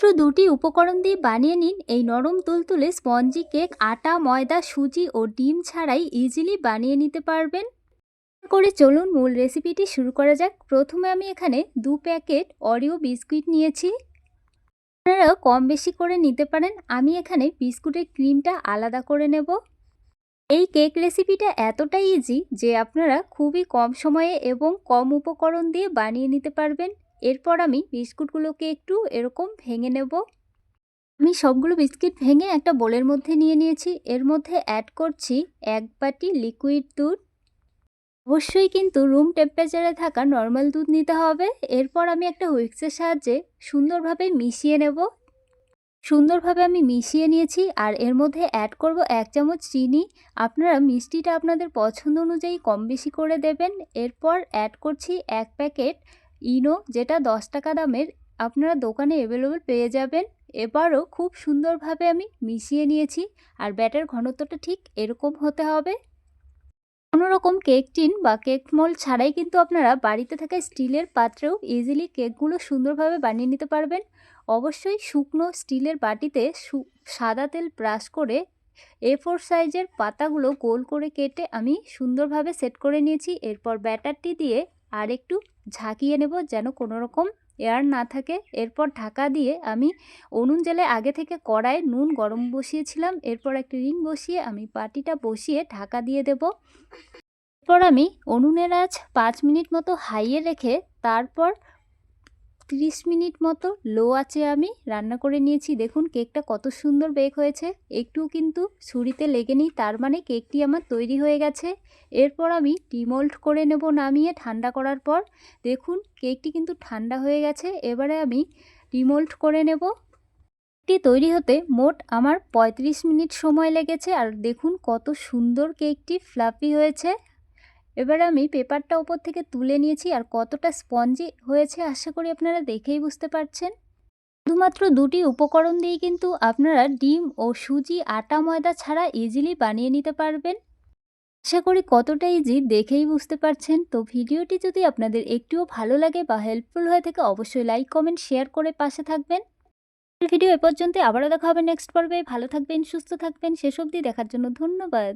মাত্র দুটি উপকরণ দিয়ে বানিয়ে নিন এই নরম তুলতুলে স্পঞ্জি কেক। আটা, ময়দা, সুজি ও ডিম ছাড়াই ইজিলি বানিয়ে নিতে পারবেন। করে চলুন মূল রেসিপিটি শুরু করা যাক। প্রথমে আমি এখানে 2 প্যাকেট অরিও বিস্কুট নিয়েছি। আপনারা কম বেশি করে নিতে পারেন। আমি এখানে বিস্কুটের ক্রিমটা আলাদা করে নেব। এই কেক রেসিপিটা এতটাই ইজি যে আপনারা খুবই কম সময়ে এবং কম উপকরণ দিয়ে বানিয়ে নিতে পারবেন। এরপর আমি বিস্কুটগুলোকে একটু এরকম ভেঙে নেব। আমি সবগুলো বিস্কিট ভেঙে একটা বোলের মধ্যে নিয়ে নিয়েছি। এর মধ্যে অ্যাড করছি 1 বাটি লিকুইড দুধ। অবশ্যই কিন্তু রুম টেম্পারেচারে থাকা নর্মাল দুধ নিতে হবে। এরপর আমি একটা হুইস্কের সাহায্যে সুন্দরভাবে মিশিয়ে নেব। সুন্দরভাবে আমি মিশিয়ে নিয়েছি আর এর মধ্যে অ্যাড করব 1 চামচ চিনি। আপনারা মিষ্টিটা আপনাদের পছন্দ অনুযায়ী কম বেশি করে দেবেন। এরপর অ্যাড করছি 1 প্যাকেট ইনো, যেটা 10 টাকা দামের, আপনারা দোকানে অ্যাভেলেবল পেয়ে যাবেন। এবারও খুব সুন্দরভাবে আমি মিশিয়ে নিয়েছি আর ব্যাটার ঘনত্বটা ঠিক এরকম হতে হবে। কোনো রকম কেক টিন বা কেক মোল্ড ছাড়াই কিন্তু আপনারা বাড়িতে থাকা স্টিলের পাত্রেও ইজিলি কেকগুলো সুন্দরভাবে বানিয়ে নিতে পারবেন। অবশ্যই শুকনো স্টিলের বাটিতে সাদা তেল ব্রাশ করে A4 সাইজের পাতাগুলো গোল করে কেটে আমি সুন্দরভাবে সেট করে নিয়েছি। এরপর ব্যাটারটি দিয়ে আর একটু ঝাঁকিয়ে নেব যেন কোনো রকম এয়ার না থাকে। এরপর ঢাকা দিয়ে আমি উনুন জ্বালে আগে থেকে কড়াইয়ে নুন গরম বসিয়েছিলাম। এরপর একটা রিং বসিয়ে আমি বাটিটা বসিয়ে ঢাকা দিয়ে দেব। এরপর আমি উনুনের আঁচ 5 মিনিট মতো হাইয়ে রেখে তারপর 30 মিনিট মতো লো আঁচে আমি রান্না করে নিয়েছি। দেখুন কেকটা কত সুন্দর বেক হয়েছে, একটুও কিন্তু ছুরিতে লেগে নেই, তার মানে কেকটি আমার তৈরি হয়ে গেছে। এরপর আমি ডিমোল্ড করে নেব নামিয়ে ঠান্ডা করার পর। দেখুন কেকটি কিন্তু ঠান্ডা হয়ে গেছে। এবারে আমি ডিমোল্ড করে নেব। কেকটি তৈরি হতে মোট আমার 35 মিনিট সময় লেগেছে আর দেখুন কত সুন্দর কেকটি ফ্লাফি হয়েছে। এবারে আমি পেপারটা উপর থেকে তুলে নিয়েছি আর কতটা স্পঞ্জি হয়েছে আশা করি আপনারা দেখেই বুঝতে পারছেন। শুধুমাত্র দুটি উপকরণ দিয়েই কিন্তু আপনারা ডিম ও সুজি, আটা, ময়দা ছাড়া ইজিলি বানিয়ে নিতে পারবেন। আশা করি কতটা ইজি দেখেই বুঝতে পারছেন। তো ভিডিওটি যদি আপনাদের একটুও ভালো লাগে বা হেল্পফুল হয়ে থাকে অবশ্যই লাইক, কমেন্ট, শেয়ার করে পাশে থাকবেন। ভিডিও এ পর্যন্ত, আবারও দেখা হবে নেক্সট পর্বে। ভালো থাকবেন, সুস্থ থাকবেন। শেষ অবধি দেখার জন্য ধন্যবাদ।